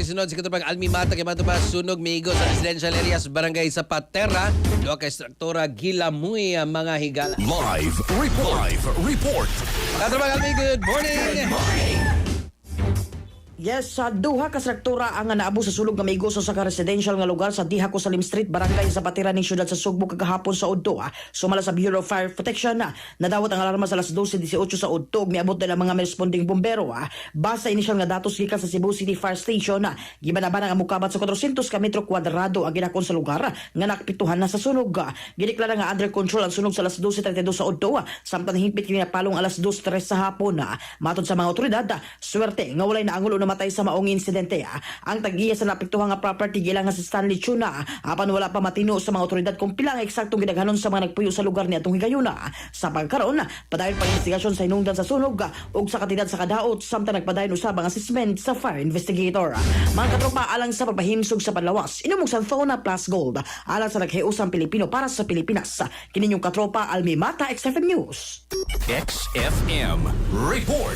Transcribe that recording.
Sunod sa katubang Almi Mata kay matubas sunog migo sa residential areas barangay sa Patera, duha ka struktura gilamuy ang mga higala. Live report. Katubang Almi, good morning. Yes, sa duha ka struktura ang naabo sa sulog nga migo sa residential nga lugar sa Diha ko Salim Street, barangay sa Patira ning syudad sa Sugbo kagahapon sa Udto. Sumala sa Bureau of Fire Protection nadawat ang alarma sa alas 12:18 sa Udto. Miabot nila mga responding bombero. Basta inisyal nga datos gikan sa Cebu City Fire Station, gibanaban ang mukabat sa 400 ka metro kwadrado ang ginakon sa lugar nga nakapituhan na sa sunog. Gideklara nga under control ang sunog sa alas 12:32 sa Udto, samtang hingpit kini napalong alas 2:03 sa hapon. Matod sa mga otoridad, swerte nga walay naangulo namatay sa maong insidente. Ang tag-iya sa napiktuhan nga property gilang sa Stanley Tuna, apan wala pa matino sa mga otoridad kung pila ang eksaktong gidaghanon sa mga nagpuyo sa lugar ni atong higayuna. Sa pagkaron, padayon pang investigasyon sa hinungdan sa sunog ug sa katidad sa kadaot, samtang nagpadayon usab ang assessment sa fire investigator. Mga katropa, alang sa pagpahimsog sa panlawas, inumog sa Thona Plus Gold alang sa naghiusang Pilipino para sa Pilipinas. Kininyong katropa, Almi Mata, XFM News. XFM report.